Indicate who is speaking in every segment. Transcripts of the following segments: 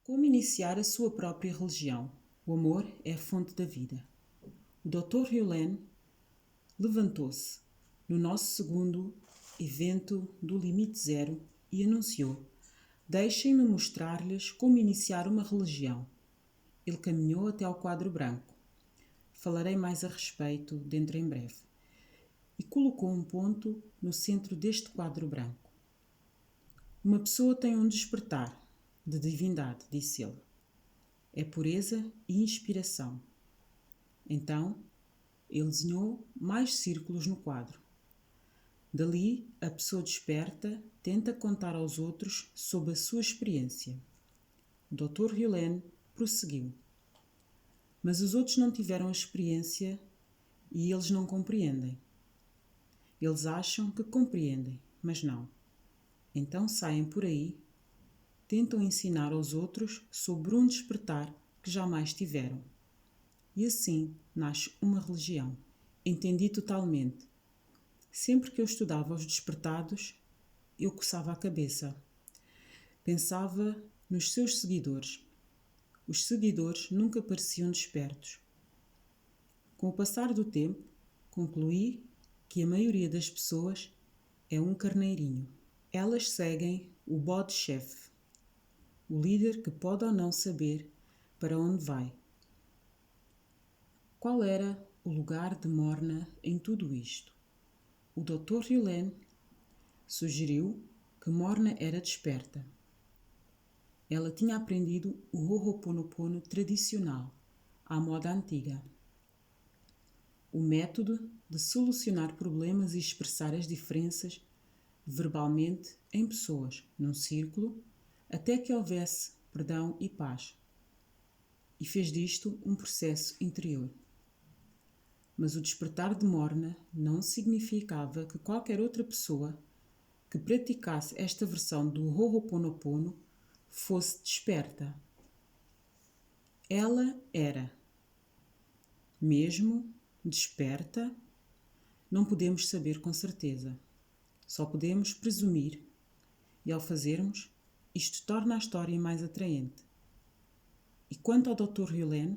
Speaker 1: Como iniciar a sua própria religião? O amor é a fonte da vida. O Dr. Hugh levantou-se no nosso segundo evento do Limite Zero e anunciou: deixem-me mostrar-lhes como iniciar uma religião. Ele caminhou até ao quadro branco. Falarei mais a respeito dentro em breve. E colocou um ponto no centro deste quadro branco. Uma pessoa tem um despertar de divindade, disse ele. É pureza e inspiração. Então, ele desenhou mais círculos no quadro. Dali, a pessoa desperta tenta contar aos outros sobre a sua experiência. O Dr. Hugh prosseguiu. Mas os outros não tiveram a experiência e eles não compreendem. Eles acham que compreendem, mas não. Então saem por aí, tentam ensinar aos outros sobre um despertar que jamais tiveram. E assim nasce uma religião. Entendi totalmente. Sempre que eu estudava os despertados, eu coçava a cabeça. Pensava nos seus seguidores. Os seguidores nunca pareciam despertos. Com o passar do tempo, concluí que a maioria das pessoas é um carneirinho. Elas seguem o bode-chefe, o líder que pode ou não saber para onde vai. Qual era o lugar de Morna em tudo isto? O Dr. Hugh sugeriu que Morna era desperta. Ela tinha aprendido o Ho'oponopono tradicional, à moda antiga. O método de solucionar problemas e expressar as diferenças verbalmente em pessoas, num círculo, até que houvesse perdão e paz. E fez disto um processo interior. Mas o despertar de Morna não significava que qualquer outra pessoa que praticasse esta versão do Ho'oponopono fosse desperta. Ela era. Mesmo desperta, não podemos saber com certeza. Só podemos presumir. E ao fazermos, isto torna a história mais atraente. E quanto ao Dr. Hugh,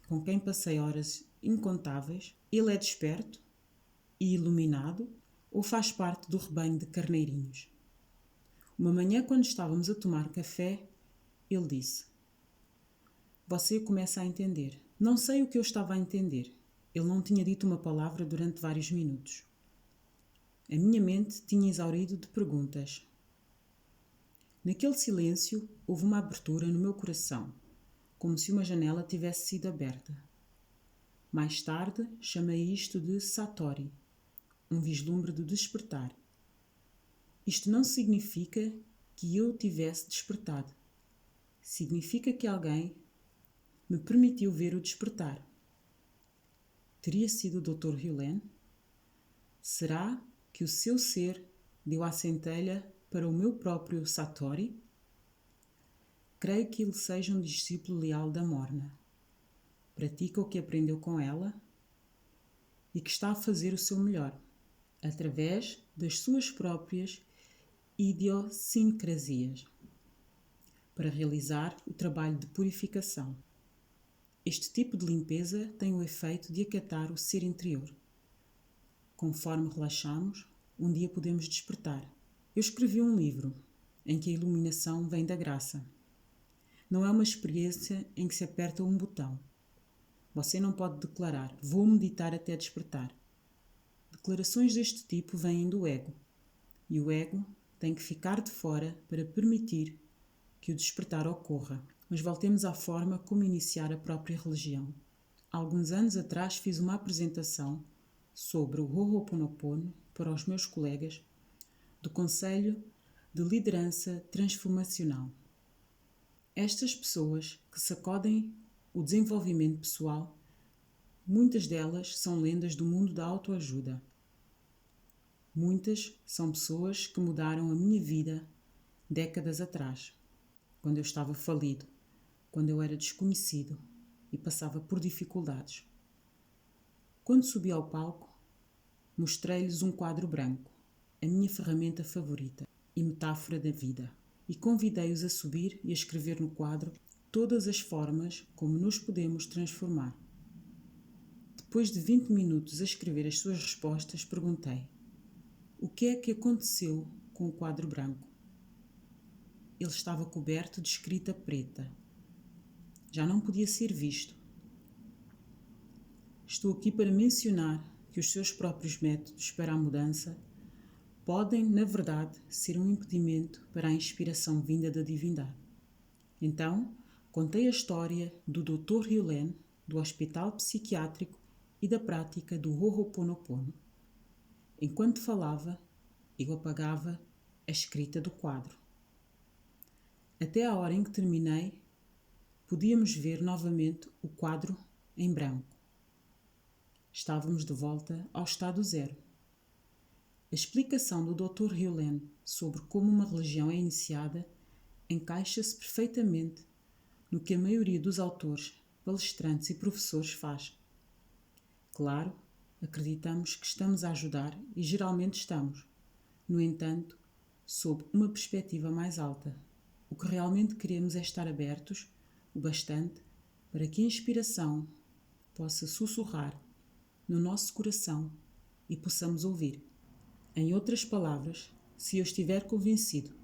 Speaker 1: com quem passei horas incontáveis, ele é desperto e iluminado ou faz parte do rebanho de carneirinhos? Uma manhã, quando estávamos a tomar café, ele disse: você começa a entender. Não sei o que eu estava a entender. Ele não tinha dito uma palavra durante vários minutos. A minha mente tinha exaurido de perguntas. Naquele silêncio, houve uma abertura no meu coração, como se uma janela tivesse sido aberta. Mais tarde, chamei isto de Satori, um vislumbre do despertar. Isto não significa que eu tivesse despertado. Significa que alguém me permitiu ver o despertar. Teria sido o Dr. Hugh? Será que o seu ser deu a centelha para o meu próprio Satori? Creio que ele seja um discípulo leal da Morna. Pratica o que aprendeu com ela e que está a fazer o seu melhor, através das suas próprias idiosincrasias, para realizar o trabalho de purificação. Este tipo de limpeza tem o efeito de acatar o ser interior. Conforme relaxamos, um dia podemos despertar. Eu escrevi um livro em que a iluminação vem da graça. Não é uma experiência em que se aperta um botão. Você não pode declarar: vou meditar até despertar. Declarações deste tipo vêm do ego. E o ego tem que ficar de fora para permitir que o despertar ocorra. Mas voltemos à forma como iniciar a própria religião. Há alguns anos atrás fiz uma apresentação sobre o Ho'oponopono para os meus colegas do Conselho de Liderança Transformacional. Estas pessoas que sacodem o desenvolvimento pessoal, muitas delas são lendas do mundo da autoajuda. Muitas são pessoas que mudaram a minha vida décadas atrás, quando eu estava falido, quando eu era desconhecido e passava por dificuldades. Quando subi ao palco, mostrei-lhes um quadro branco, a minha ferramenta favorita e metáfora da vida, e convidei-os a subir e a escrever no quadro todas as formas como nos podemos transformar. Depois de 20 minutos a escrever as suas respostas, perguntei: o que é que aconteceu com o quadro branco? Ele estava coberto de escrita preta. Já não podia ser visto. Estou aqui para mencionar que os seus próprios métodos para a mudança podem, na verdade, ser um impedimento para a inspiração vinda da divindade. Então, contei a história do Dr. Hugh, do hospital psiquiátrico e da prática do Ho'oponopono. Enquanto falava, eu apagava a escrita do quadro. Até a hora em que terminei, podíamos ver novamente o quadro em branco. Estávamos de volta ao estado zero. A explicação do Dr. Hugh sobre como uma religião é iniciada encaixa-se perfeitamente no que a maioria dos autores, palestrantes e professores faz. Claro, acreditamos que estamos a ajudar e geralmente estamos. No entanto, sob uma perspectiva mais alta, o que realmente queremos é estar abertos o bastante para que a inspiração possa sussurrar no nosso coração e possamos ouvir. Em outras palavras, se eu estiver convencido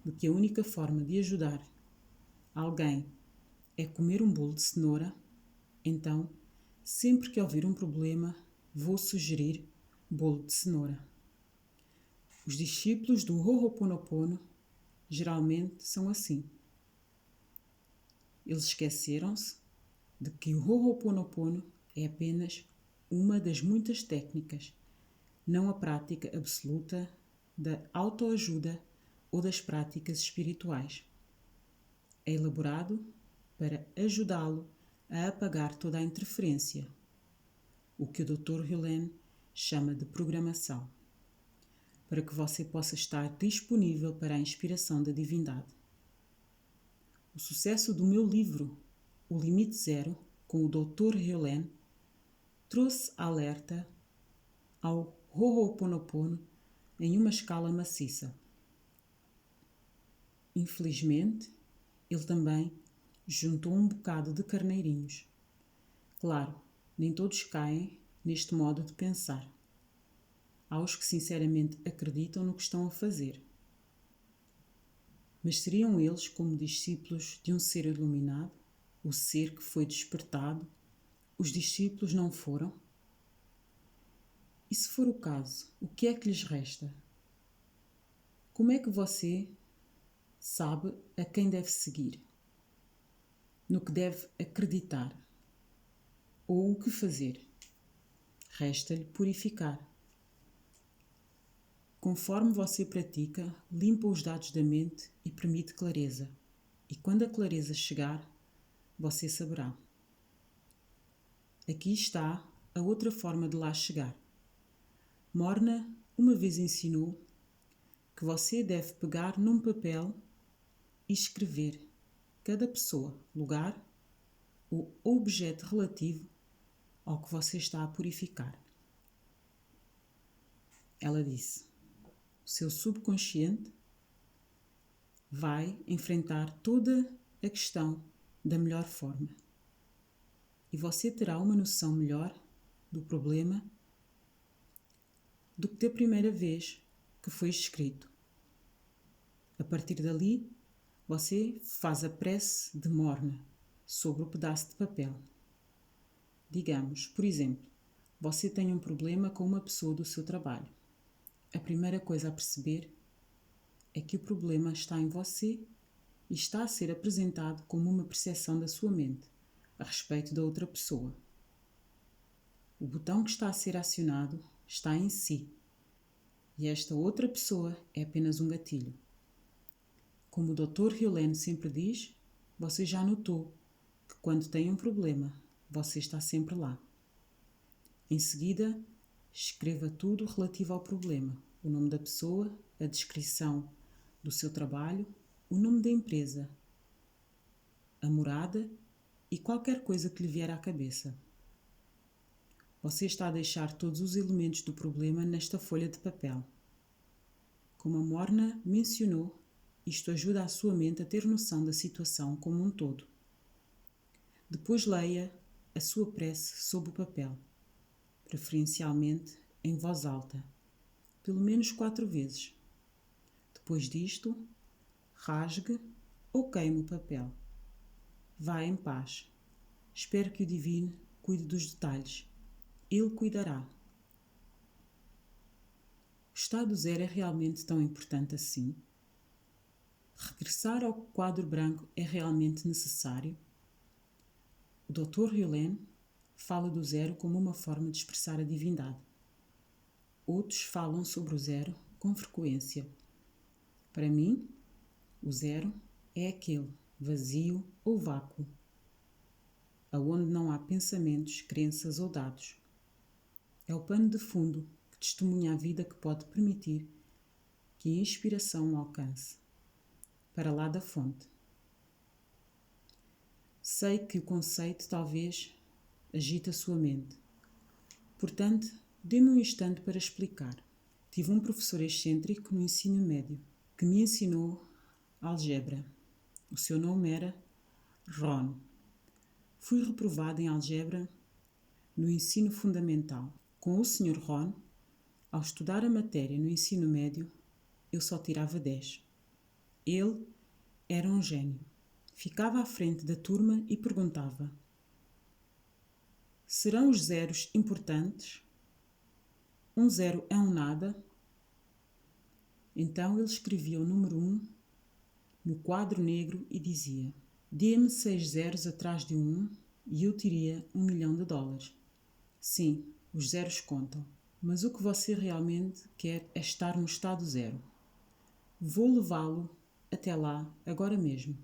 Speaker 1: de que a única forma de ajudar alguém é comer um bolo de cenoura, então, sempre que ouvir um problema, vou sugerir bolo de cenoura. Os discípulos do Ho'oponopono geralmente são assim. Eles esqueceram-se de que o Ho'oponopono é apenas uma das muitas técnicas, não a prática absoluta da autoajuda ou das práticas espirituais. É elaborado para ajudá-lo a apagar toda a interferência, o que o Dr. Hugh chama de programação, para que você possa estar disponível para a inspiração da divindade. O sucesso do meu livro, O Limite Zero, com o Dr. Hugh, trouxe alerta ao Ho'oponopono em uma escala maciça. Infelizmente, ele também juntou um bocado de carneirinhos. Claro, nem todos caem neste modo de pensar. Há os que sinceramente acreditam no que estão a fazer. Mas seriam eles como discípulos de um ser iluminado, o ser que foi despertado? Os discípulos não foram? E se for o caso, o que é que lhes resta? Como é que você sabe a quem deve seguir? No que deve acreditar? Ou o que fazer? Resta-lhe purificar. Conforme você pratica, limpa os dados da mente e permite clareza. E quando a clareza chegar, você saberá. Aqui está a outra forma de lá chegar. Morna uma vez ensinou que você deve pegar num papel e escrever cada pessoa, lugar ou objeto relativo ao que você está a purificar. Ela disse: o seu subconsciente vai enfrentar toda a questão da melhor forma e você terá uma noção melhor do problema do que da primeira vez que foi escrito. A partir dali, você faz a prece de morna sobre o pedaço de papel. Digamos, por exemplo, você tem um problema com uma pessoa do seu trabalho. A primeira coisa a perceber é que o problema está em você e está a ser apresentado como uma percepção da sua mente a respeito da outra pessoa. O botão que está a ser acionado está em si e esta outra pessoa é apenas um gatilho. Como o Dr. Hugh sempre diz, você já notou que quando tem um problema, você está sempre lá. Em seguida, escreva tudo relativo ao problema: o nome da pessoa, a descrição do seu trabalho, o nome da empresa, a morada e qualquer coisa que lhe vier à cabeça. Você está a deixar todos os elementos do problema nesta folha de papel. Como a Morna mencionou, isto ajuda a sua mente a ter noção da situação como um todo. Depois leia a sua prece sob o papel, preferencialmente em voz alta, pelo menos 4 vezes. Depois disto, rasgue ou queime o papel. Vá em paz. Espero que o Divino cuide dos detalhes. Ele cuidará. O estado zero é realmente tão importante assim? Regressar ao quadro branco é realmente necessário? O Dr. Hewlett fala do zero como uma forma de expressar a divindade. Outros falam sobre o zero com frequência. Para mim, o zero é aquele vazio ou vácuo, aonde não há pensamentos, crenças ou dados. É o pano de fundo que testemunha a vida que pode permitir que a inspiração o alcance, para lá da fonte. Sei que o conceito talvez agite a sua mente. Portanto, dê-me um instante para explicar. Tive um professor excêntrico no ensino médio que me ensinou algebra. O seu nome era Ron. Fui reprovado em algebra no ensino fundamental. Com o Sr. Ron, ao estudar a matéria no ensino médio, eu só tirava 10. Ele era um gênio. Ficava à frente da turma e perguntava: serão os zeros importantes? Um zero é um nada? Então ele escrevia o número 1 no quadro negro e dizia: dê-me 6 zeros atrás de um 1 e eu teria $1.000.000. Sim, os zeros contam, mas o que você realmente quer é estar no estado zero. Vou levá-lo até lá agora mesmo.